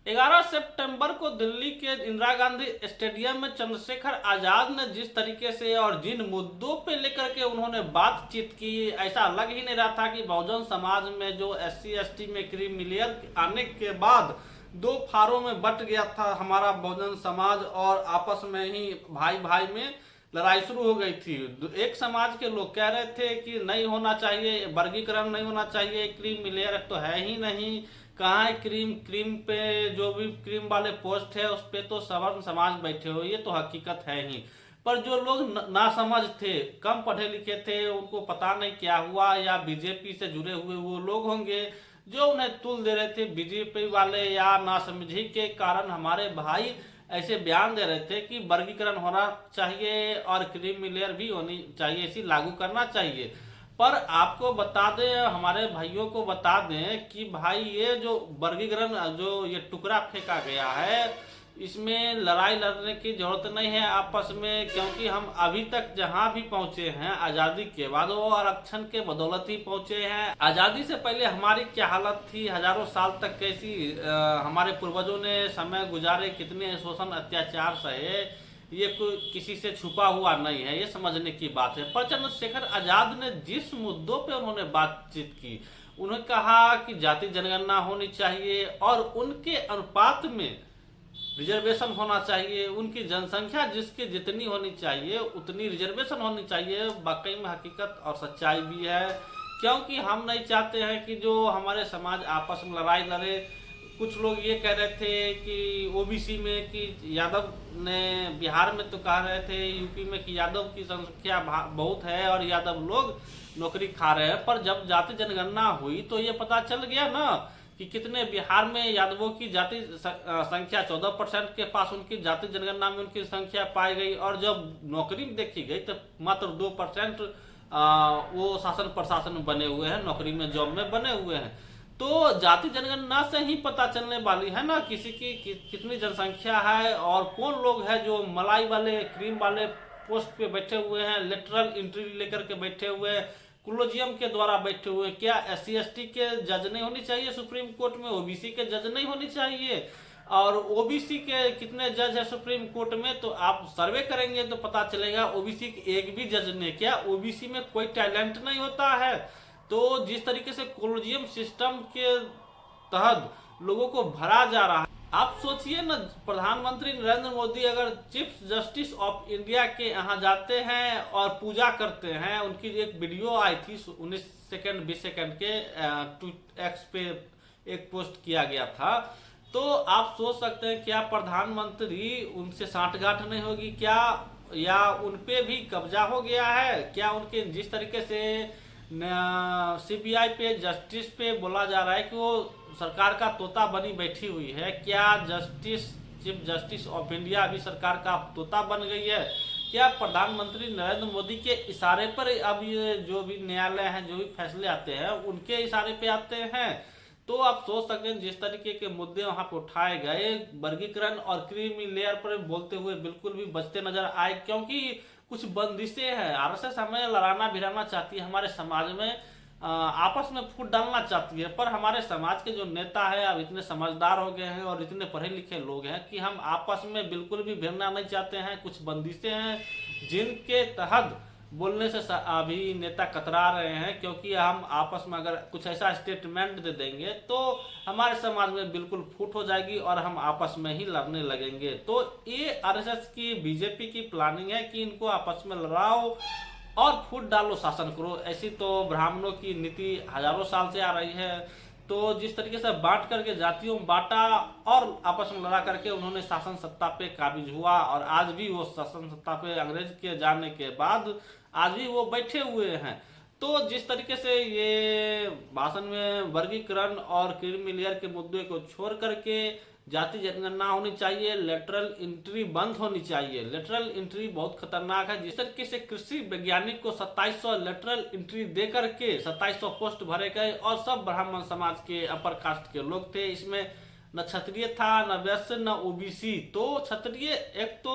11 सितंबर को दिल्ली के इंदिरा गांधी स्टेडियम में चंद्रशेखर आजाद ने जिस तरीके से और जिन मुद्दों पे लेकर के उन्होंने बातचीत की, ऐसा लग ही नहीं रहा था कि बहुजन समाज में जो SC ST में क्रीमिलियर आने के बाद दो फारों में बट गया था हमारा बहुजन समाज, और आपस में ही भाई भाई में लड़ाई शुरू हो गई थी। एक समाज के लोग कह रहे थे कि नहीं होना चाहिए, वर्गीकरण नहीं होना चाहिए, क्रीम लेयर तो है ही नहीं, कहाँ है क्रीम, क्रीम पे जो भी क्रीम वाले पोस्ट है उस पे तो सवर्ण समाज बैठे हो, ये तो हकीकत है ही। पर जो लोग ना समझ थे, कम पढ़े लिखे थे, उनको पता नहीं क्या हुआ, या बीजेपी से जुड़े हुए वो लोग होंगे जो उन्हें तुल दे रहे थे बीजेपी वाले, या नासमझी के कारण हमारे भाई ऐसे बयान दे रहे थे कि वर्गीकरण होना चाहिए और क्रीमी लेयर भी होनी चाहिए, इसी लागू करना चाहिए। पर आपको बता दें, हमारे भाइयों को बता दें कि भाई ये जो वर्गीकरण, जो ये टुकड़ा फेंका गया है, इसमें लड़ाई लड़ने की जरूरत नहीं है आपस में, क्योंकि हम अभी तक जहां भी पहुंचे हैं आजादी के बाद वो आरक्षण के बदौलत ही पहुंचे हैं। आजादी से पहले हमारी क्या हालत थी, हजारों साल तक कैसी हमारे पूर्वजों ने समय गुजारे, कितने शोषण अत्याचार सहे, ये कोई किसी से छुपा हुआ नहीं है, ये समझने की बात है। पर चंद्रशेखर आजाद ने जिस मुद्दों पे उन्होंने बातचीत की, उन्होंने कहा कि जाति जनगणना होनी चाहिए और उनके अनुपात में रिजर्वेशन होना चाहिए, उनकी जनसंख्या जिसकी जितनी होनी चाहिए उतनी रिजर्वेशन होनी चाहिए। वाकई में हकीकत और सच्चाई भी है, क्योंकि हम नहीं चाहते हैं कि जो हमारे समाज आपस में लड़ाई लड़े। कुछ लोग ये कह रहे थे कि OBC में कि यादव ने, बिहार में तो कह रहे थे, यूपी में कि यादव की संख्या बहुत है और यादव लोग नौकरी खा रहे हैं। पर जब जाति जनगणना हुई तो ये पता चल गया ना कि कितने बिहार में यादवों की जाति संख्या 14% के पास उनकी जाति जनगणना में उनकी संख्या पाई गई, और जब नौकरी में देखी गई तो मात्र 2% वो शासन प्रशासन में बने हुए हैं, नौकरी में जॉब में बने हुए हैं। तो जाति जनगणना से ही पता चलने वाली है ना किसी की कितनी जनसंख्या है और कौन लोग हैं जो मलाई वाले, क्रीम वाले पोस्ट पे बैठे हुए हैं, लेटरल एंट्री लेकर के बैठे हुए हैं, कोलोजियम के द्वारा बैठे हुए। क्या SC ST के जज नहीं होनी चाहिए सुप्रीम कोर्ट में, OBC के जज नहीं होनी चाहिए? और OBC के कितने जज है सुप्रीम कोर्ट में, तो आप सर्वे करेंगे तो पता चलेगा OBC के एक भी जज ने, क्या OBC में कोई टैलेंट नहीं होता है? तो जिस तरीके से कोलोजियम सिस्टम के तहत लोगों को भरा जा रहा है, आप सोचिए ना, प्रधानमंत्री नरेंद्र मोदी अगर चीफ जस्टिस ऑफ इंडिया के यहाँ जाते हैं और पूजा करते हैं, उनकी एक वीडियो आई थी 19 सेकंड 20 सेकंड के, X पे एक पोस्ट किया गया था, तो आप सोच सकते हैं क्या प्रधानमंत्री उनसे सांठगांठ नहीं होगी क्या, या उनपे भी कब्जा हो गया है क्या? उनके जिस तरीके से CBI पे, जस्टिस पे बोला जा रहा है कि वो सरकार का तोता बनी बैठी हुई है, क्या चीफ जस्टिस ऑफ इंडिया अभी सरकार का तोता बन गई है क्या? प्रधानमंत्री नरेंद्र मोदी के इशारे पर अब ये जो भी न्यायालय हैं, जो भी फैसले आते हैं उनके इशारे पे आते हैं। तो आप सोच सकते हैं जिस तरीके के मुद्दे वहां पर उठाए गए, वर्गीकरण और क्रीमी लेयर पर बोलते हुए बिल्कुल भी बचते नजर आए, क्योंकि कुछ बंदिशें हैं। RSS हमें लड़ाना भिड़ाना चाहती है, हमारे समाज में आपस में फूट डालना चाहती है, पर हमारे समाज के जो नेता है अब इतने समझदार हो गए हैं और इतने पढ़े लिखे लोग हैं कि हम आपस में बिल्कुल भी भिड़ना नहीं चाहते हैं। कुछ बंदिशें हैं जिनके तहत बोलने से अभी नेता कतरा रहे हैं, क्योंकि हम आपस में अगर कुछ ऐसा स्टेटमेंट दे देंगे तो हमारे समाज में बिल्कुल फूट हो जाएगी और हम आपस में ही लड़ने लगेंगे। तो ये RSS की, BJP की प्लानिंग है कि इनको आपस में लड़ाओ और फूट डालो, शासन करो। ऐसी तो ब्राह्मणों की नीति हजारों साल से आ रही है। तो जिस तरीके से बांट करके जातियों में बांटा और आपस में लड़ा करके उन्होंने शासन सत्ता पे काबिज हुआ, और आज भी वो शासन सत्ता पे अंग्रेज के जाने के बाद आज भी वो बैठे हुए हैं। तो जिस तरीके से ये भाषण में वर्गीकरण और क्रीमी लेयर के मुद्दे को छोड़ करके जाति जनगणना होनी चाहिए, लेटरल एंट्री बंद होनी चाहिए। लेटरल एंट्री बहुत खतरनाक है। जिस तरीके से कृषि वैज्ञानिक को 2700 लेटरल एंट्री दे करके 2700 पोस्ट भरे गए और सब ब्राह्मण समाज के, अपर कास्ट के लोग थे, इसमें न क्षत्रिय था, न वैश्य, न OBC। तो क्षत्रिय एक तो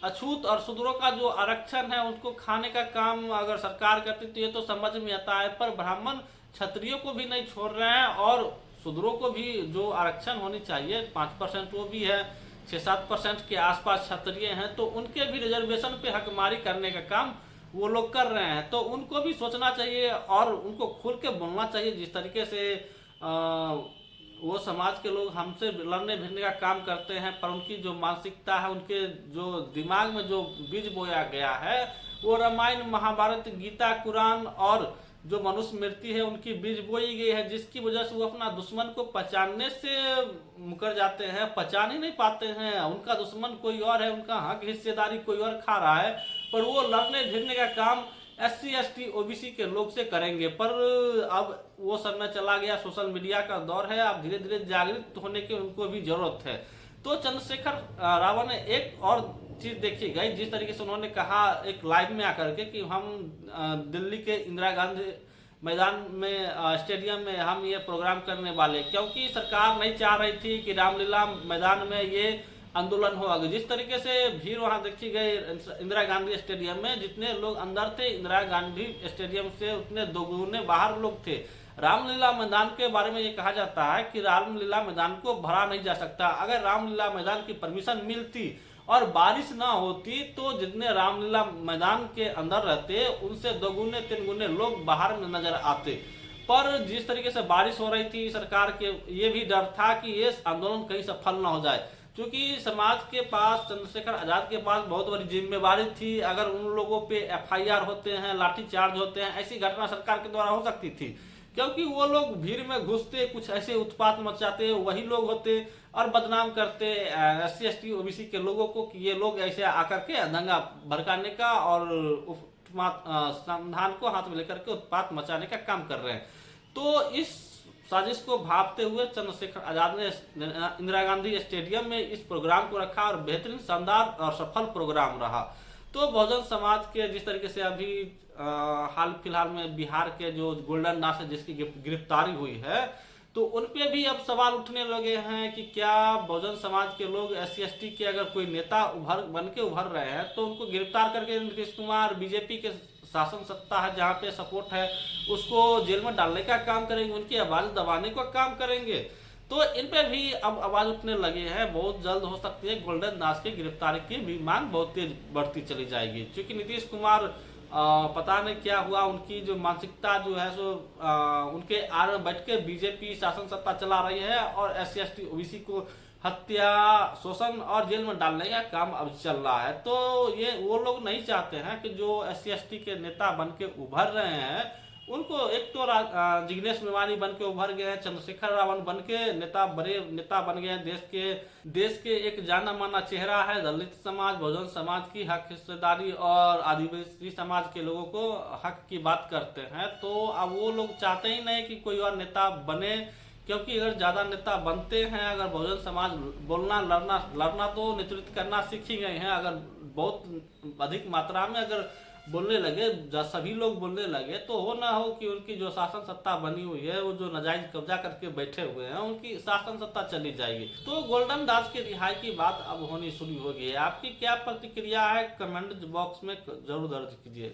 अछूत और शूद्रों का जो आरक्षण है उनको खाने का काम अगर सरकार करती तो ये तो समझ में आता है, पर ब्राह्मण क्षत्रियों को भी नहीं छोड़ रहे हैं और शूद्रों को भी जो आरक्षण होनी चाहिए 5% वो भी है, 6-7% के आसपास क्षत्रिय हैं तो उनके भी रिजर्वेशन पे हकमारी करने का काम वो लोग कर रहे हैं। तो उनको भी सोचना चाहिए और उनको खुल के बोलना चाहिए। जिस तरीके से वो समाज के लोग हमसे लड़ने भिड़ने का काम करते हैं, पर उनकी जो मानसिकता है, उनके जो दिमाग में जो बीज बोया गया है वो रामायण, महाभारत, गीता, कुरान और जो मनुष्य मृत्यु है उनकी बीज बोई गई है, जिसकी वजह से वो अपना दुश्मन को पहचानने से मुकर जाते हैं, पहचान ही नहीं पाते हैं। उनका दुश्मन कोई और है, उनका हक हिस्सेदारी कोई और खा रहा है, पर वो लड़ने भिड़ने का काम SC ST OBC के लोग से करेंगे। पर अब वो समय चला गया, सोशल मीडिया का दौर है, अब धीरे धीरे जागृत होने की उनको भी जरूरत है। तो चंद्रशेखर रावत ने एक और चीज देखी गई, जिस तरीके से उन्होंने कहा एक लाइव में आकर के कि हम दिल्ली के इंदिरा गांधी मैदान में स्टेडियम में हम ये प्रोग्राम करने वाले, क्योंकि सरकार नहीं चाह रही थी कि रामलीला मैदान में ये आंदोलन होगा। जिस तरीके से भीड़ वहां देखी गई इंदिरा गांधी स्टेडियम में, जितने लोग अंदर थे इंदिरा गांधी स्टेडियम से उतने दोगुने बाहर लोग थे। रामलीला मैदान के बारे में ये कहा जाता है कि रामलीला मैदान को भरा नहीं जा सकता। अगर रामलीला मैदान की परमिशन मिलती और बारिश ना होती तो जितने रामलीला मैदान के अंदर रहते उनसे दोगुने 3 गुने लोग बाहर में नजर आते। पर जिस तरीके से बारिश हो रही थी, सरकार के ये भी डर था कि ये आंदोलन कहीं सफल ना हो जाए, क्योंकि समाज के पास, चंद्रशेखर आजाद के पास बहुत बड़ी जिम्मेवारी थी। अगर उन लोगों पे FIR होते हैं, लाठीचार्ज होते हैं, ऐसी घटना सरकार के द्वारा हो सकती थी, क्योंकि वो लोग भीड़ में घुसते, कुछ ऐसे उत्पात मचाते, वही लोग होते और बदनाम करते SC ST OBC के लोगों को कि ये लोग ऐसे आकर के दंगा भड़काने का और संविधान को हाथ में लेकर के उत्पात मचाने का काम कर रहे हैं। तो इस साजिश को भांपते हुए चंद्रशेखर आजाद ने इंदिरा गांधी स्टेडियम में इस प्रोग्राम को रखा और बेहतरीन, शानदार और सफल प्रोग्राम रहा। तो बहुजन समाज के जिस तरीके से अभी हाल फिलहाल में बिहार के जो गोल्डन दास है जिसकी गिरफ्तारी हुई है, तो उन पे भी अब सवाल उठने लगे हैं कि क्या बहुजन समाज के लोग SC ST के अगर कोई नेता बन के उभर रहे हैं तो उनको गिरफ्तार करके नीतीश कुमार, बीजेपी के शासन सत्ता है जहाँ पे सपोर्ट है, उसको जेल में डालने का काम करेंगे, उनकी आवाज दबाने का काम करेंगे। तो इन पे भी अब आवाज उठने लगे हैं। बहुत जल्द हो सकती है गोल्डन दास की गिरफ्तारी की भी मांग बहुत तेज बढ़ती चली जाएगी, क्योंकि नीतीश कुमार पता नहीं क्या हुआ, उनकी जो मानसिकता जो है सो उनके आड़ में बैठ के बीजेपी शासन सत्ता चला रही है और SC ST OBC को हत्या, शोषण और जेल में डालने का काम अब चल रहा है। तो ये वो लोग नहीं चाहते हैं कि जो SC ST के नेता बन के उभर रहे हैं उनको, एक तो जिग्नेश मेवानी बन के उभर गए हैं, चंद्रशेखर रावत बन के नेता, बड़े नेता बन गए हैं, देश के एक जाना माना चेहरा है। दलित समाज, बहुजन समाज की हक हिस्सेदारी और आदिवासी समाज के लोगों को हक की बात करते हैं। तो अब वो लोग चाहते ही नहीं कि कोई और नेता बने, क्योंकि अगर ज्यादा नेता बनते हैं, अगर बहुजन समाज बोलना, लड़ना तो नेतृत्व करना सीख ही गए हैं। अगर बहुत अधिक मात्रा में अगर बोलने लगे, सभी लोग बोलने लगे, तो हो ना हो कि उनकी जो शासन सत्ता बनी हुई है, वो जो नाजायज कब्जा करके बैठे हुए हैं, उनकी शासन सत्ता चली जाएगी। तो गोल्डन दास की रिहाई की बात अब होनी शुरू हो गई है। आपकी क्या प्रतिक्रिया है, कमेंट बॉक्स में जरूर दर्ज कीजिए।